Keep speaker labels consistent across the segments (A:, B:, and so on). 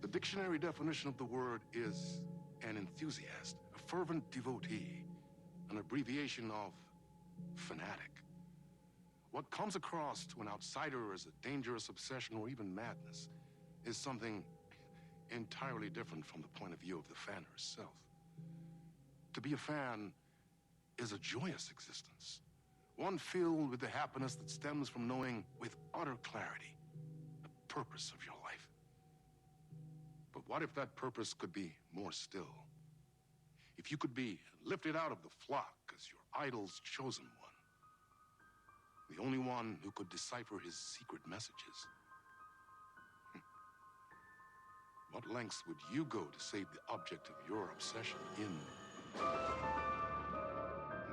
A: The dictionary definition of the word is an enthusiast, a fervent devotee, an abbreviation of fanatic. What comes across to an outsider as a dangerous obsession or even madness is something entirely different from the point of view of the fan herself. To be a fan is a joyous existence, one filled with the happiness that stems from knowing with utter clarity the purpose of your life. But what if that purpose could be more still? If you could be lifted out of the flock as your idol's chosen one, the only one who could decipher his secret messages. What lengths would you go to save the object of your obsession in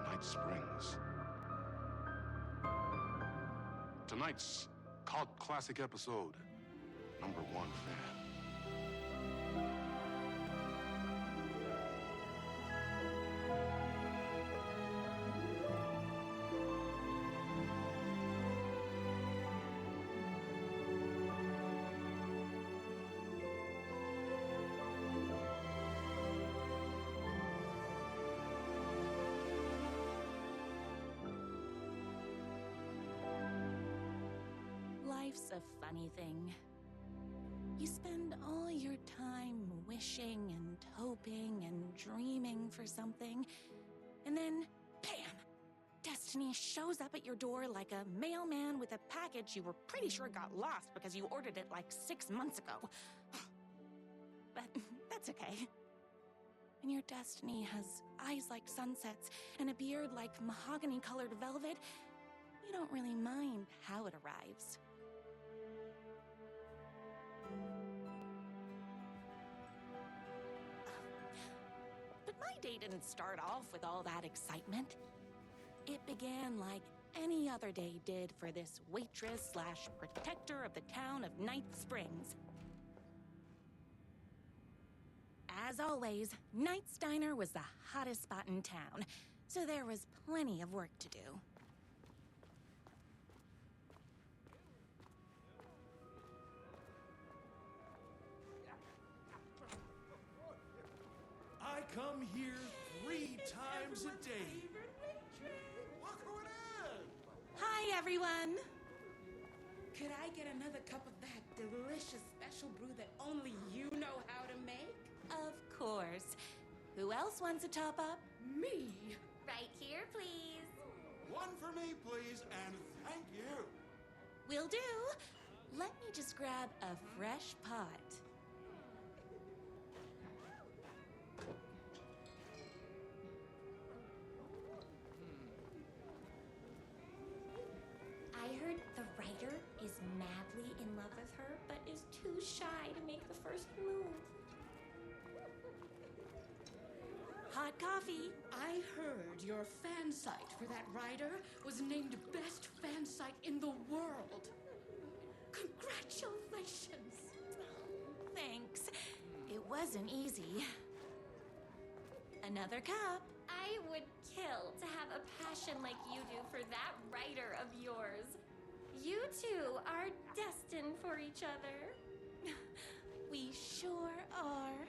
A: Night Springs? Tonight's cult classic episode, number one fan.
B: Life's a funny thing. You spend all your time wishing and hoping and dreaming for something, and then, bam! Destiny shows up at your door like a mailman with a package you were pretty sure got lost because you ordered it like 6 months ago. But that's okay. And your destiny has eyes like sunsets and a beard like mahogany-colored velvet. You don't really mind how it arrives. But my day didn't start off with all that excitement. It began like any other day did for this waitress/protector of the town of Night Springs. As always, Knight's Diner was the hottest spot in town, so there was plenty of work to do.
C: I come here 3 times a day.
D: Look who it is!
B: Hi, everyone!
E: Could I get another cup of that delicious special brew that only you know how to make?
B: Of course. Who else wants a top-up?
E: Me?
F: Right here, please.
D: One for me, please, and thank you.
B: Will do. Let me just grab a fresh pot.
F: I heard the writer is madly in love with her, but is too shy to make the first move.
B: Hot coffee.
E: I heard your fan site for that writer was named best fan site in the world. Congratulations!
B: Thanks. It wasn't easy. Another cup.
F: I would kill to have a passion like you do for that writer of yours. You two are destined for each other.
B: We sure are.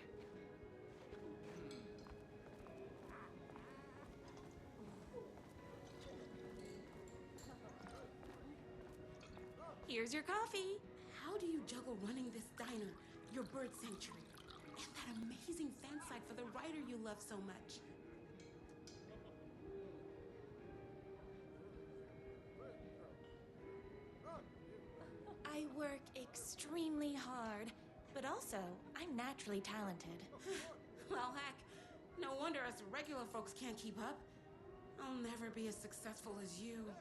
B: Here's your coffee.
E: How do you juggle running this diner, your bird sanctuary, and that amazing fan site for the writer you love so much?
B: I work extremely hard, but also I'm naturally talented.
E: Well, heck, no wonder us regular folks can't keep up. I'll never be as successful as you.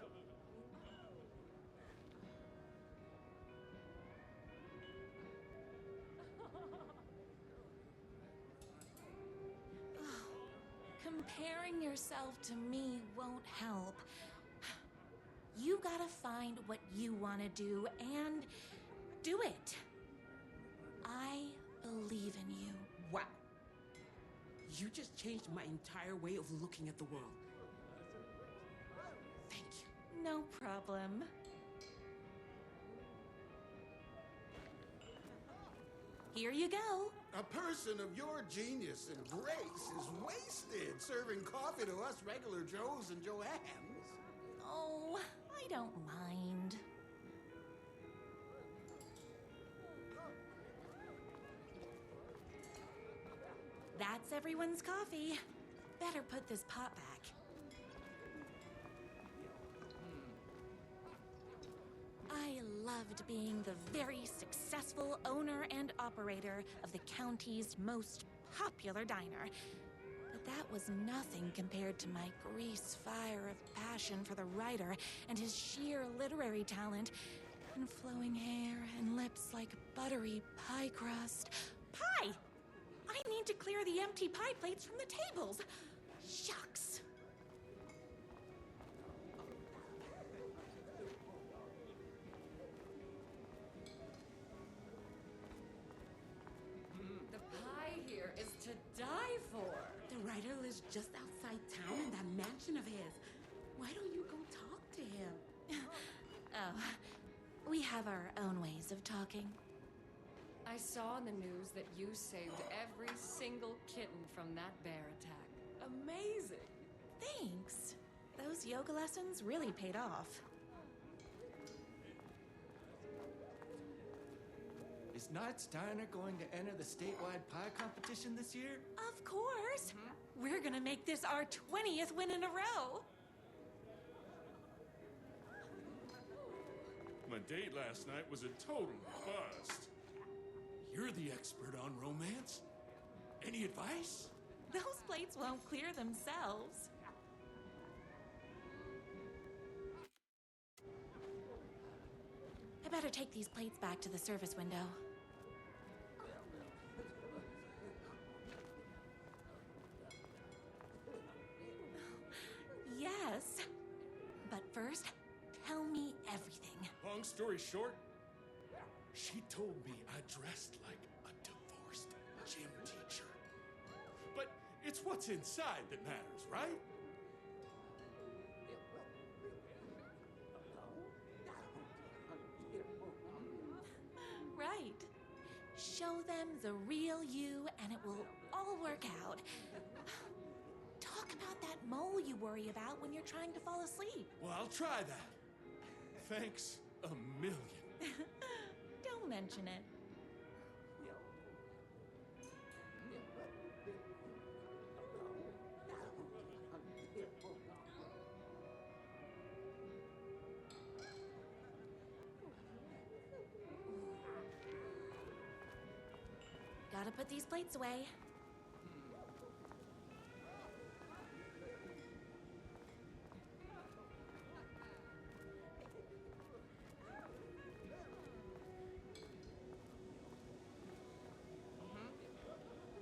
B: Comparing yourself to me won't help. You gotta find what you wanna do and do it. I believe in you.
E: Wow. You just changed my entire way of looking at the world. Thank you.
B: No problem. Here you go.
D: A person of your genius and grace is wasted serving coffee to us regular Joes and Joannes.
B: Oh, I don't mind. That's everyone's coffee. Better put this pot back. I loved being the very successful owner and operator of the county's most popular diner. But that was nothing compared to my grease fire of passion for the writer and his sheer literary talent, and flowing hair and lips like buttery pie crust. Pie! I need to clear the empty pie plates from the tables. Shucks.
G: The pie here is to die for.
E: The writer lives just outside town in that mansion of his. Why don't you go talk to him?
B: Oh, we have our own ways of talking.
G: I saw in the news that you saved every single kitten from that bear attack. Amazing.
B: Thanks. Those yoga lessons really paid off.
H: Is Knight's Diner going to enter the statewide pie competition this year?
B: Of course. We're gonna make this our 20th win in a row.
C: My date last night was a total bust. You're the expert on romance. Any advice?
B: Those plates won't clear themselves. I better take these plates back to the service window. Yes. But first, tell me everything.
C: Long story short, she told me I dressed like a divorced gym teacher. But it's what's inside that matters, right?
B: Right. Show them the real you and it will all work out. Talk about that mole you worry about when you're trying to fall asleep.
C: Well, I'll try that. Thanks a million.
B: Don't mention it. Gotta put these plates away.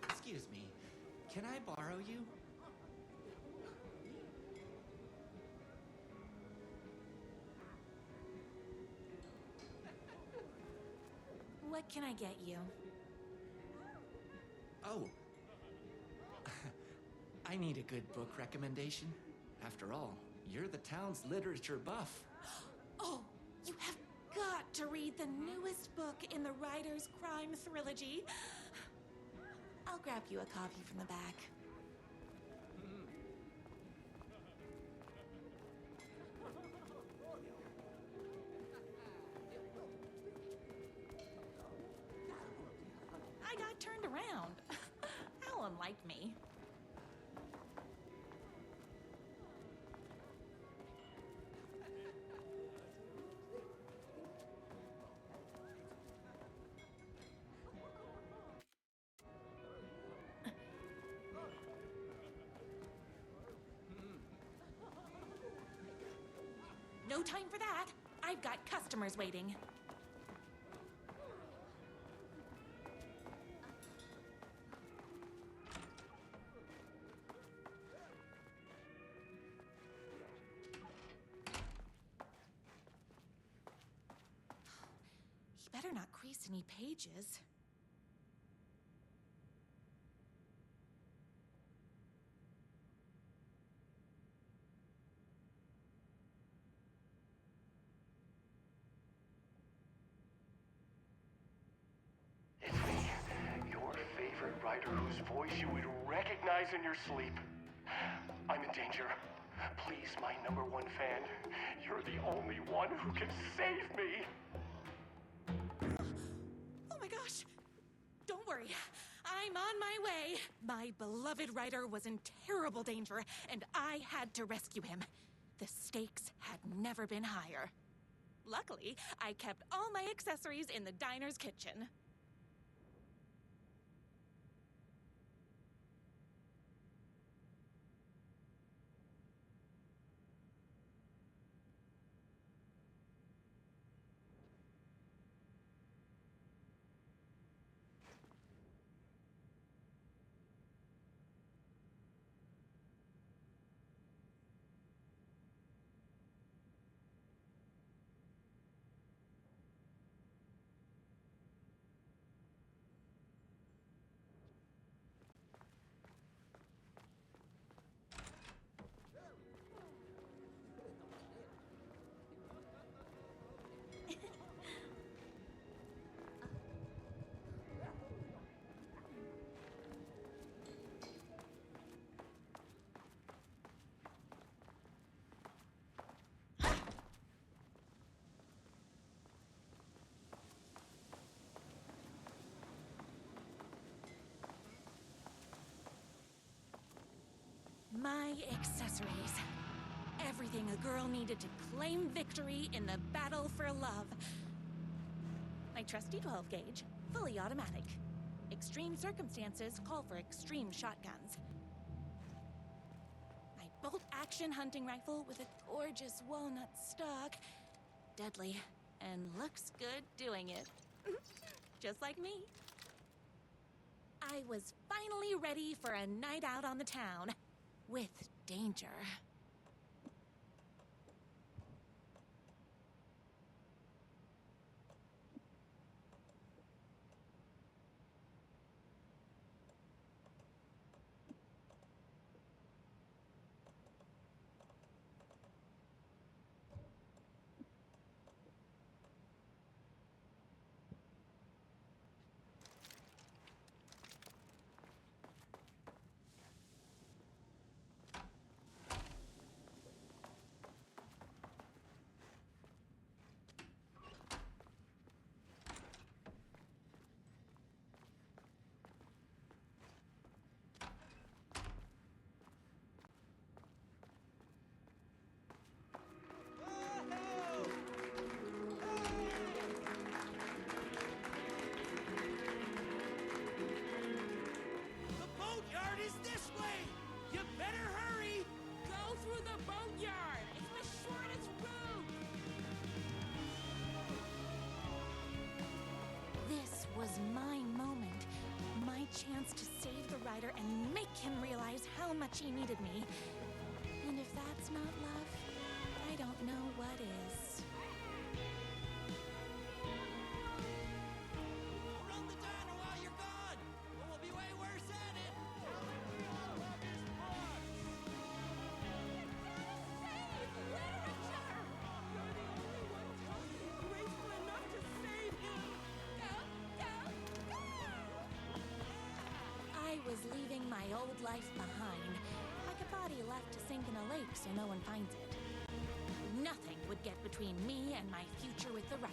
H: Excuse me, can I borrow you?
B: What can I get you?
H: Oh. I need a good book recommendation. After all, you're the town's literature buff.
B: Oh, you have got to read the newest book in the Writer's Crime Trilogy. I'll grab you a copy from the back. I got turned around. How unlike me. No time for that. I've got customers waiting. He better not crease any pages.
I: It's me, rider whose voice you would recognize in your sleep. I'm in danger. Please, my #1 fan, you're the only one who can save me.
B: Oh my gosh! Don't worry. I'm on my way. My beloved rider was in terrible danger, and I had to rescue him. The stakes had never been higher. Luckily, I kept all my accessories in the diner's kitchen. My accessories. Everything a girl needed to claim victory in the battle for love. My trusty 12 gauge, fully automatic. Extreme circumstances call for extreme shotguns. My bolt-action hunting rifle with a gorgeous walnut stock. Deadly, and looks good doing it. Just like me. I was finally ready for a night out on the town. With danger. Was my moment. My chance to save the rider and make him realize how much he needed me. And if that's not love, I don't know what is.
J: Run the diner while you're gone, or we'll be way worse at it.
B: I was leaving my old life behind, like a body left to sink in a lake so no one finds it. Nothing would get between me and my future with the rider.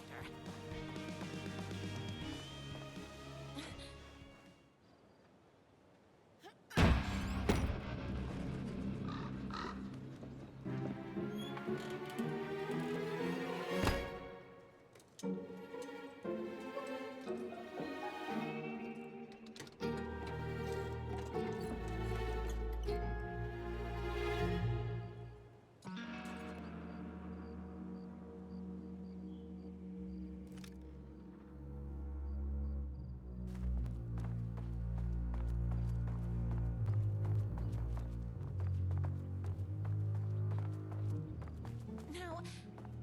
B: Now,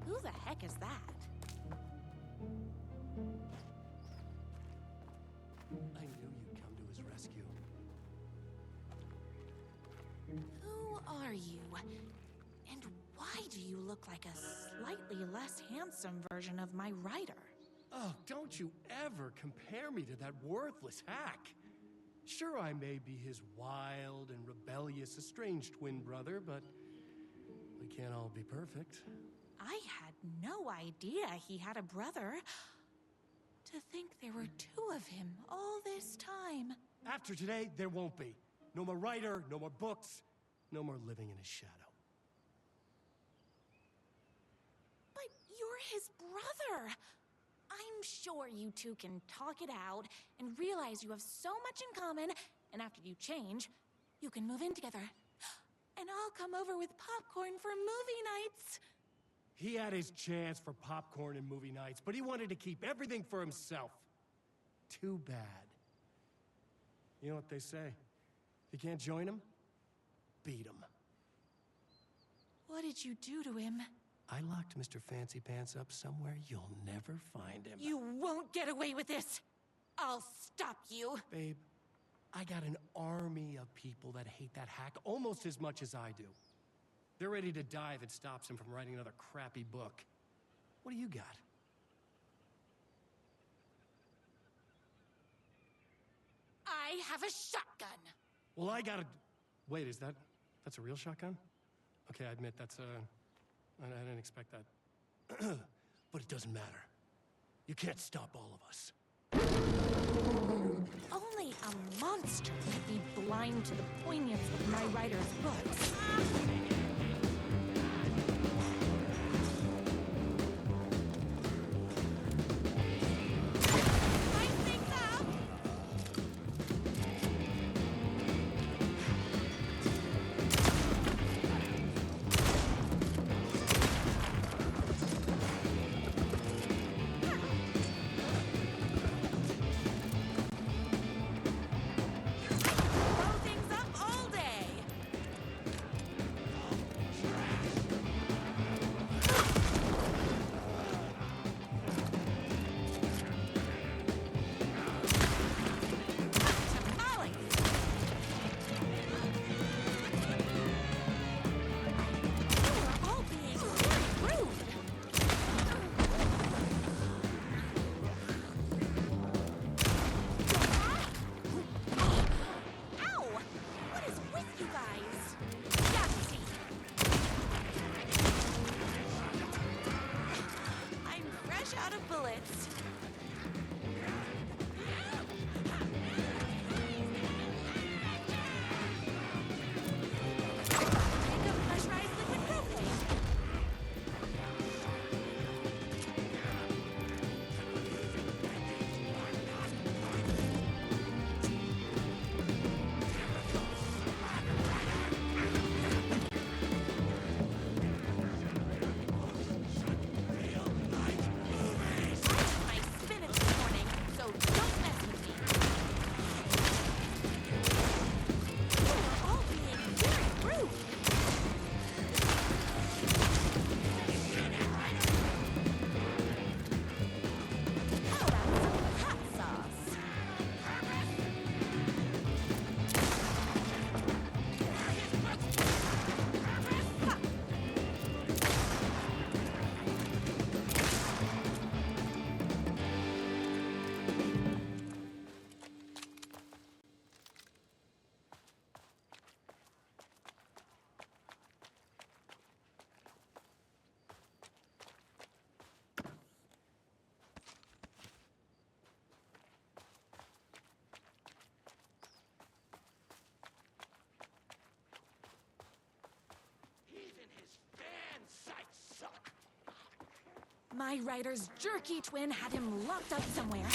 B: who the heck is that?
I: I knew you'd come to his rescue.
B: Who are you? And why do you look like a slightly less handsome version of my rider?
I: Oh, don't you ever compare me to that worthless hack.
K: Sure, I may be his wild and rebellious estranged twin brother, but we can't all be perfect.
B: I had no idea he had a brother. To think there were two of him all this time.
K: After today, there won't be. No more Ryder, no more books, no more living in his shadow.
B: But you're his brother. I'm sure you two can talk it out and realize you have so much in common, and after you change, you can move in together. And I'll come over with popcorn for movie nights.
K: He had his chance for popcorn and movie nights, but he wanted to keep everything for himself. Too bad. You know what they say? If you can't join him, beat him.
B: What did you do to him?
K: I locked Mr. Fancy Pants up somewhere you'll never find him.
B: You won't get away with this. I'll stop you.
K: Babe, I got an army of people that hate that hack almost as much as I do. They're ready to die if it stops him from writing another crappy book. What do you got?
B: I have a shotgun.
K: Well, I got a... Wait, that's a real shotgun? Okay, I admit that's I didn't expect that. But it doesn't matter. You can't stop all of us.
B: Only a monster could be blind to the poignance of my writer's books. My writer's jerky twin had him locked up somewhere.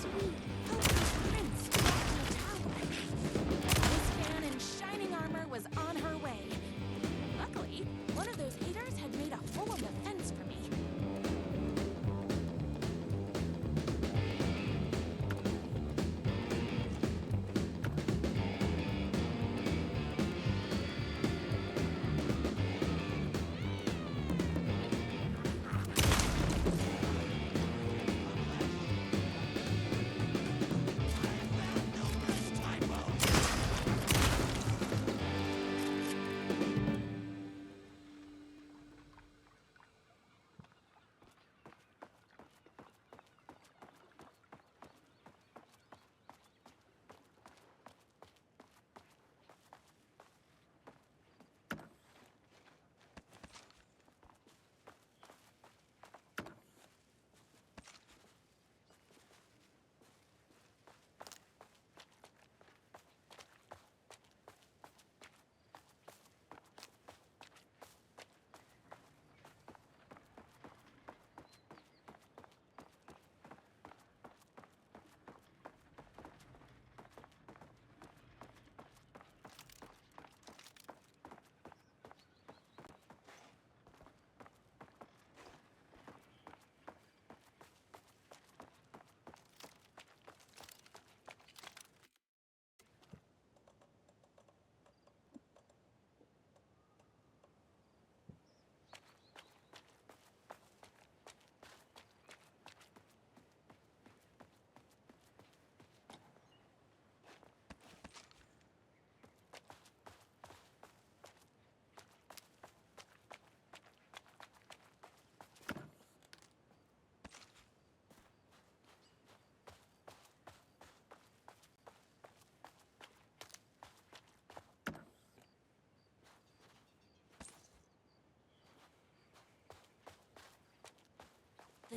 B: Sweet, helpless prince trapped in a tower. His fan in shining armor was on her way. Luckily, one of those haters had made a hole in the fence for me.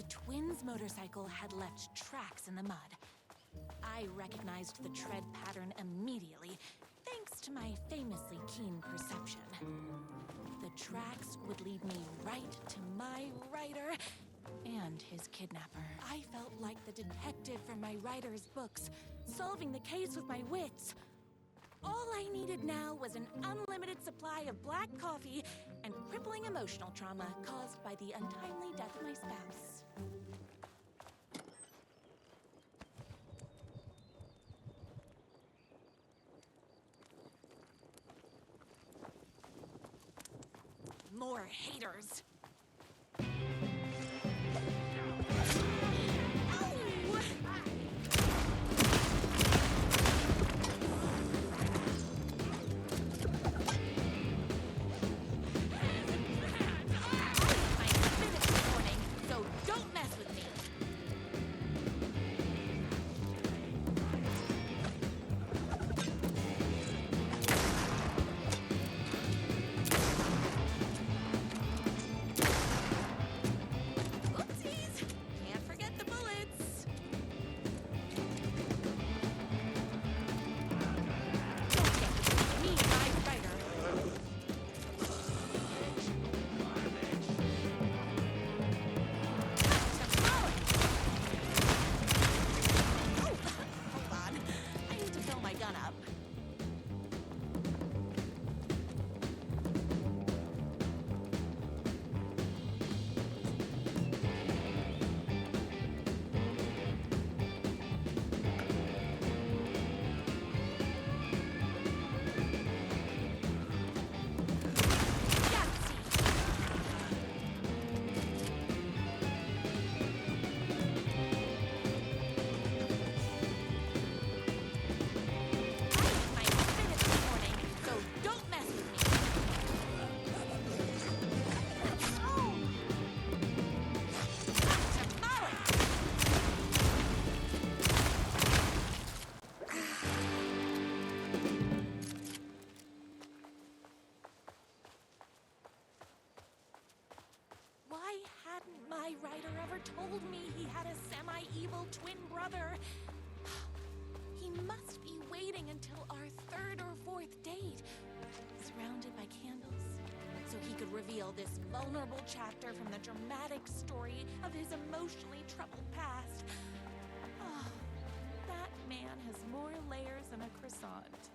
B: The twins' motorcycle had left tracks in the mud. I recognized the tread pattern immediately, thanks to my famously keen perception. The tracks would lead me right to my rider and his kidnapper. I felt like the detective from my writer's books, solving the case with my wits. All I needed now was an unlimited supply of black coffee and crippling emotional trauma caused by the untimely death of my spouse. More haters. My writer ever told me he had a semi-evil twin brother. He must be waiting until our third or fourth date, surrounded by candles, so he could reveal this vulnerable chapter from the dramatic story of his emotionally troubled past. Oh, that man has more layers than a croissant.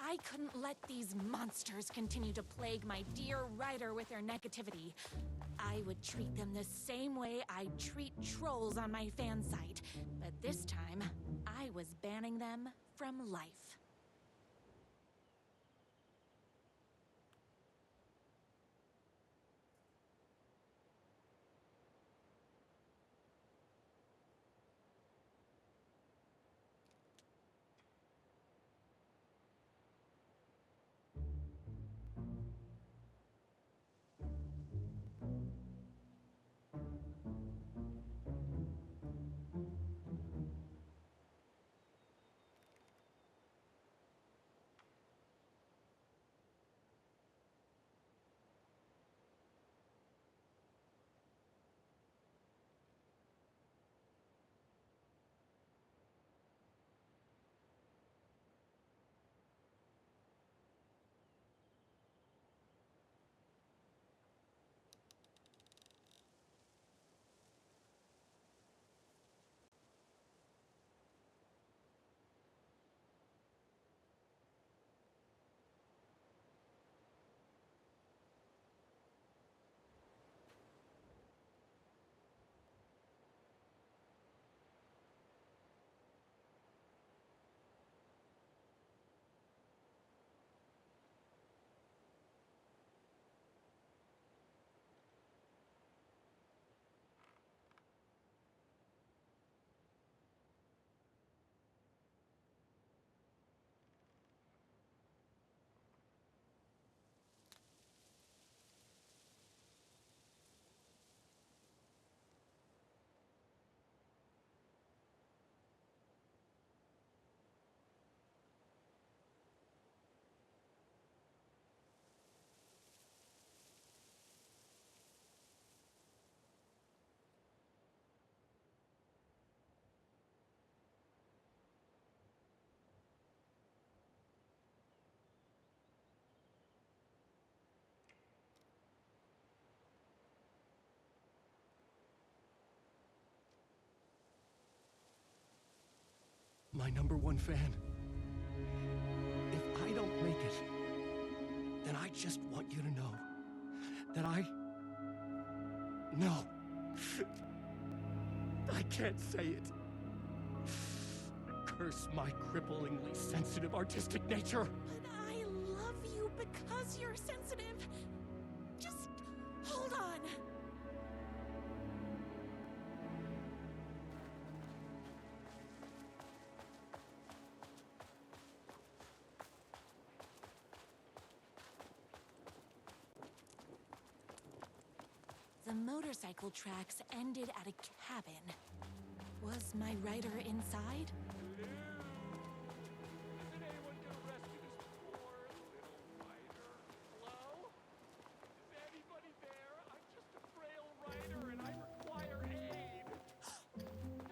B: I couldn't let these monsters continue to plague my dear writer with their negativity. I would treat them the same way I treat trolls on my fan site, but this time, I was banning them from life.
K: my #1 fan. If I don't make it, then I just want you to know that No. I can't say it. Curse my cripplingly sensitive artistic nature.
B: But I love you because you're sensitive. Just hold on. The motorcycle tracks ended at a cabin. Was my rider inside?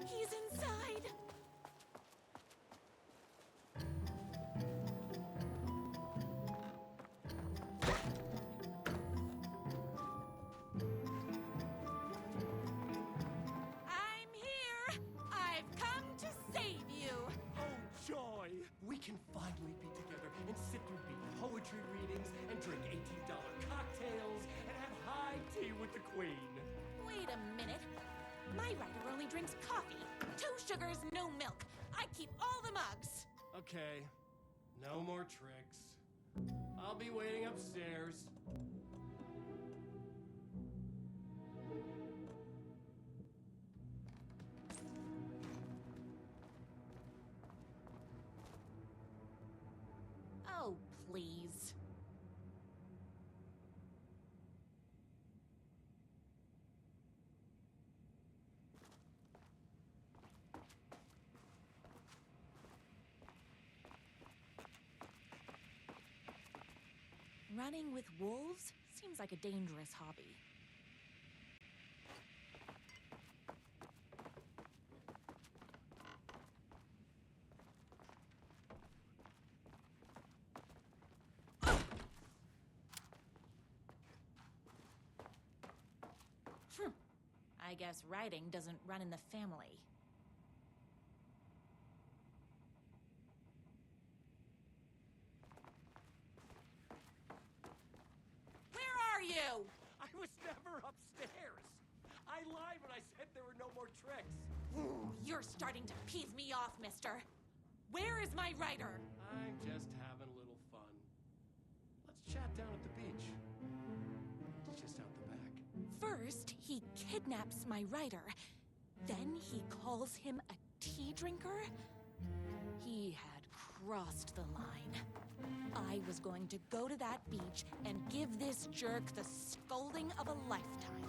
B: He's inside! I'm here! I've come to save you!
K: Oh, joy! We can finally be together and sit through big poetry readings and drink $18 cocktails and have high tea with the Queen.
B: Wait a minute. My rider only drinks coffee. 2 sugars, no milk. I keep all the mugs.
K: Okay, no more tricks. I'll be waiting upstairs.
B: Oh, please. Running with wolves seems like a dangerous hobby. I guess riding doesn't run in the family. Where are you?
K: I was never upstairs. I lied when I said there were no more tricks.
B: Ooh, you're starting to piss me off, mister. Where is my rider?
K: I'm just having a little fun. Let's chat down at the beach. It's just out the back.
B: First, he kidnaps my rider. Then he calls him a tea drinker. He had crossed the line. I was going to go to that beach and give this jerk the scolding of a lifetime.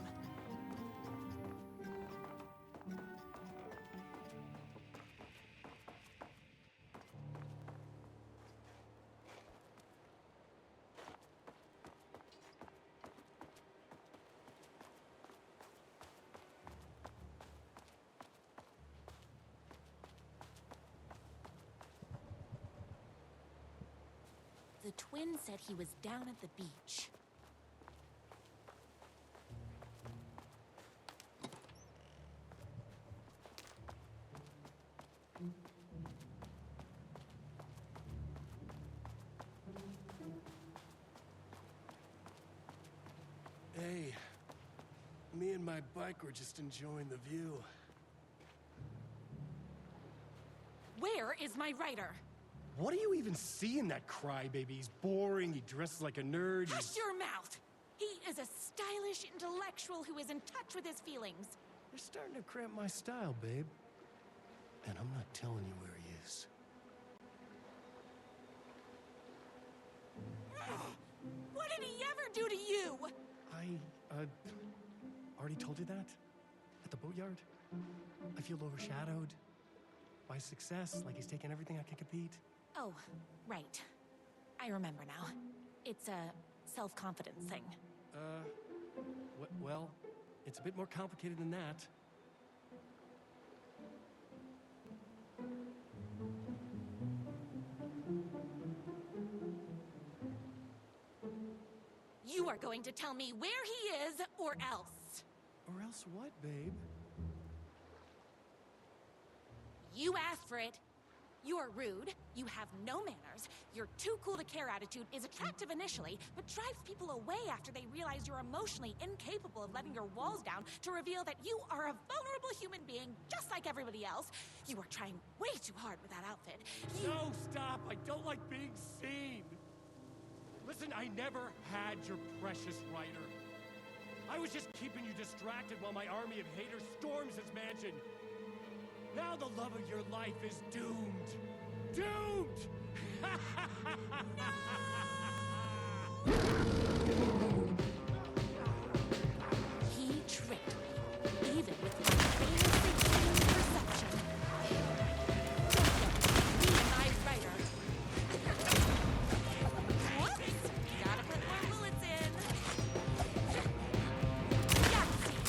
B: The twin said he was down at the beach.
K: Hey, me and my bike were just enjoying the view.
B: Where is my rider?
K: What do you even see in that crybaby? He's boring, he dresses like a nerd.
B: Hush your mouth! He is a stylish intellectual who is in touch with his feelings.
K: You're starting to cramp my style, babe. And I'm not telling you where he is.
B: What did he ever do to you?
K: I already told you that? At the boatyard? I feel overshadowed by success, like he's taking everything I can compete.
B: Oh, right. I remember now. It's a self-confidence thing.
K: Well, it's a bit more complicated than that.
B: You are going to tell me where he is, or else.
K: Or else what, babe?
B: You asked for it. You're rude, you have no manners, your too cool to care attitude is attractive initially, but drives people away after they realize you're emotionally incapable of letting your walls down to reveal that you are a vulnerable human being just like everybody else. You are trying way too hard with that outfit.
K: No, stop! I don't like being seen! Listen, I never had your precious writer. I was just keeping you distracted while my army of haters storms his mansion. Now the love of your life is doomed. Doomed!
B: He tricked me, even with my famously keen perception. Me and my writer. Whoops! Gotta put more bullets in. Yahtzee!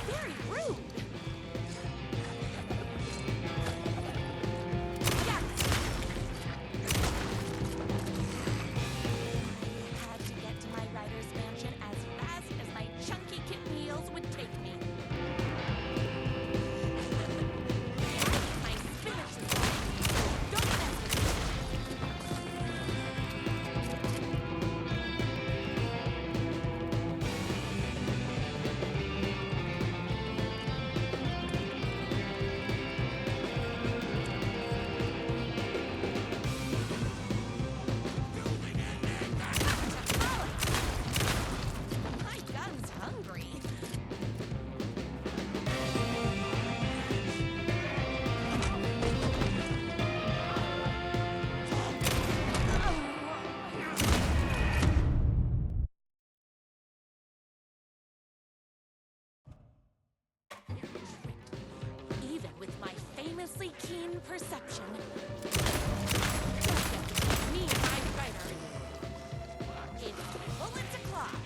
B: Very rude! Had to get to my writer's mansion as fast as my chunky kitten heels would take me. My spinach is gone. Don't mess with me. My gun's hungry. Even with my famously keen perception. Me and my writer. It's bullets o'clock.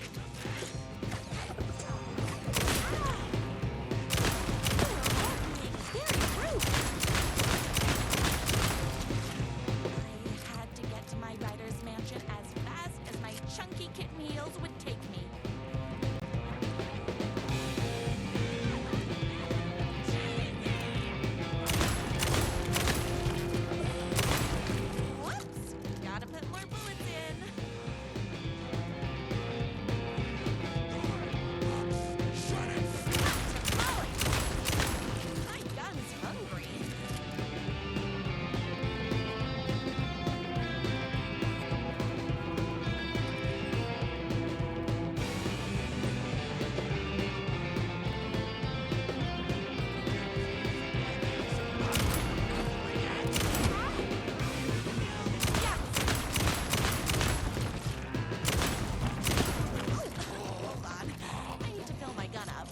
B: Very rude. I had to get to my writer's mansion as fast as my chunky kitten heels would take me. Whoops! Gotta put more bullets in. My gun's hungry. Hold on. I need to fill my gun up.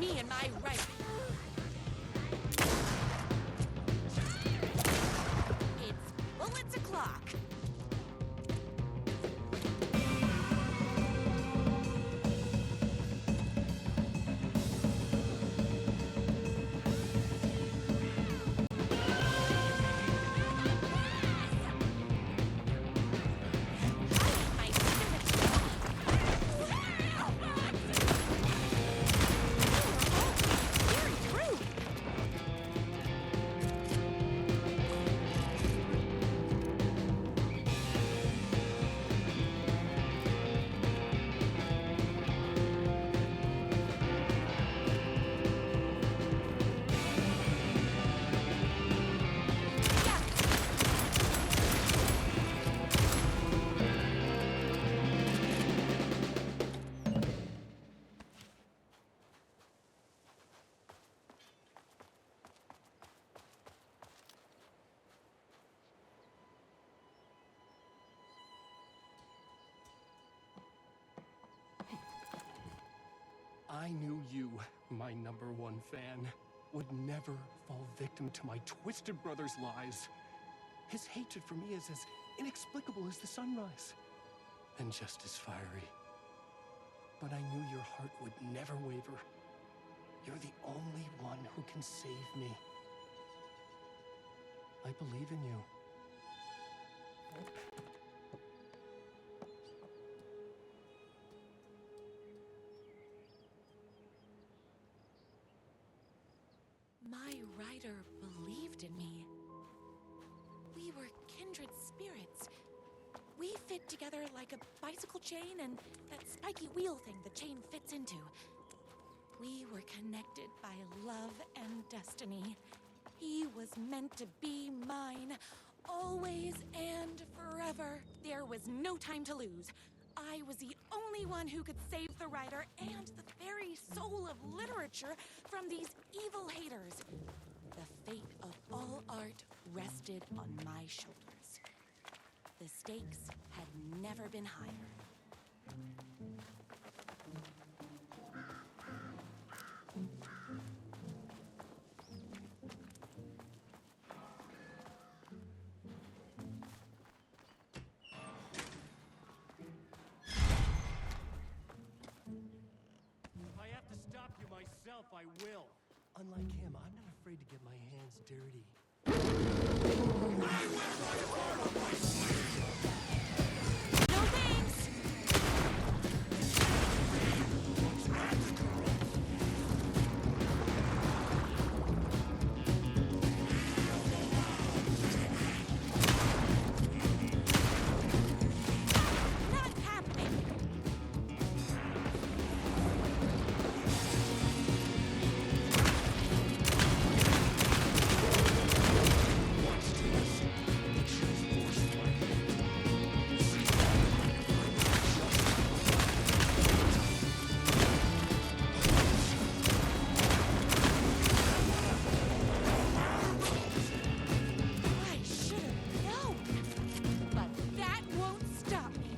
B: Me and my writer. It's bullets o'clock. My very rude.
K: I knew you, my #1 fan, would never fall victim to my twisted brother's lies. His hatred for me is as inexplicable as the sunrise, and just as fiery. But I knew your heart would never waver. You're the only one who can save me. I believe in you.
B: My rider believed in me. We were kindred spirits. We fit together like a bicycle chain and that spiky wheel thing the chain fits into. We were connected by love and destiny. He was meant to be mine, always and forever. There was no time to lose. I was the only one who could save the writer and the very soul of literature from these evil haters. The fate of all art rested on my shoulders. The stakes had never been higher.
K: If I have to stop you myself, I will. Unlike him, I'm not afraid to get my hands dirty.
B: No thanks! Not happening! I should have known! But that won't stop me!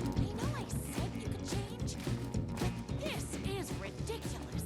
B: I know I said you could change, but this is ridiculous.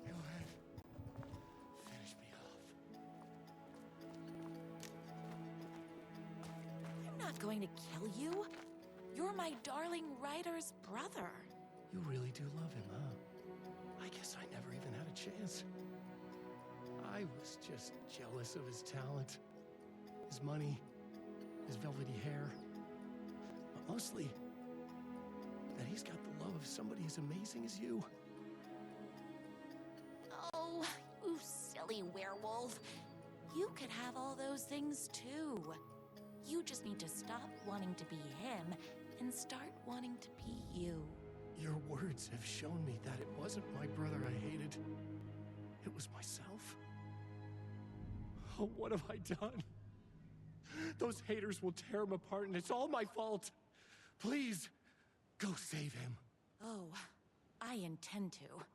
K: Go ahead. Finish me off.
B: I'm not going to kill you. You're my darling writer's brother.
K: You really do love him, huh? I guess I never even had a chance. I was just jealous of his talent, his money, his velvety hair. But mostly, that he's got the love of somebody as amazing as you.
B: Oh, you silly werewolf. You could have all those things too. You just need to stop wanting to be him and start wanting to be you.
K: Your words have shown me that it wasn't my brother I hated. It was myself. Oh, what have I done? Those haters will tear him apart, and it's all my fault. Please, go save him.
B: Oh, I intend to.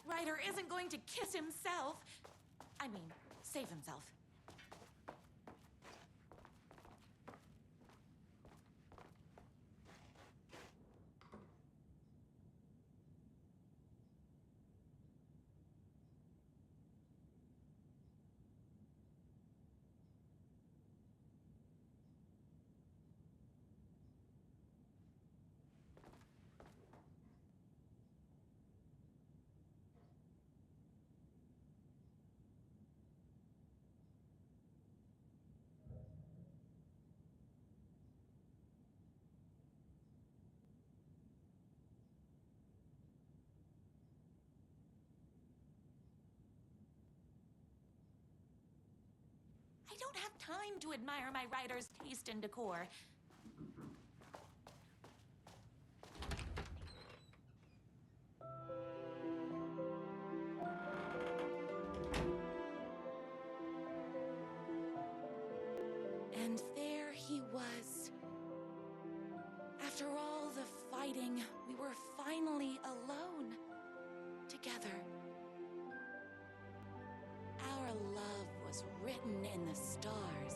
B: Ryder isn't going to kiss himself. I mean, save himself. don't have time to admire my writer's taste and decor. And there he was. After all the fighting, we were finally alone. Together. Our love was written in the stars.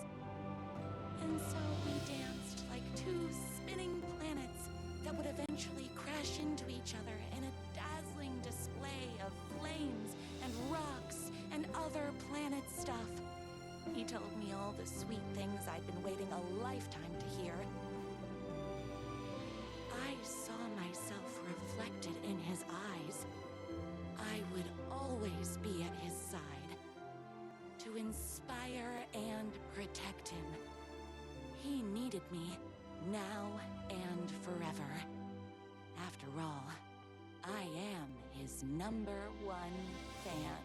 B: And so we danced like two spinning planets that would eventually crash into each other in a dazzling display of flames and rocks and other planet stuff. He told me all the sweet things I'd been waiting a lifetime to hear. I saw myself reflected in his eyes. I would always be at his side, to inspire and protect him. He needed me, now and forever. After all, I am his #1 fan.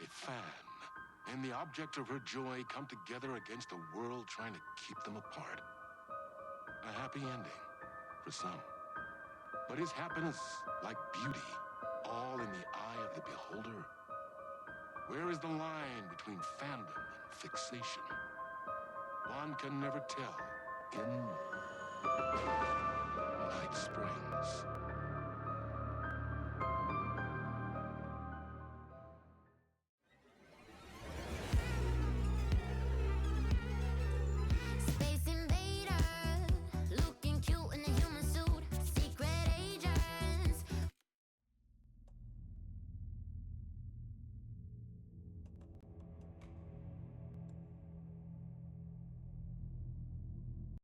A: A fan and the object of her joy come together against a world trying to keep them apart. A happy ending for some. But is happiness, like beauty, all in the eye of the beholder? Where is the line between fandom and fixation? One can never tell in Night Springs.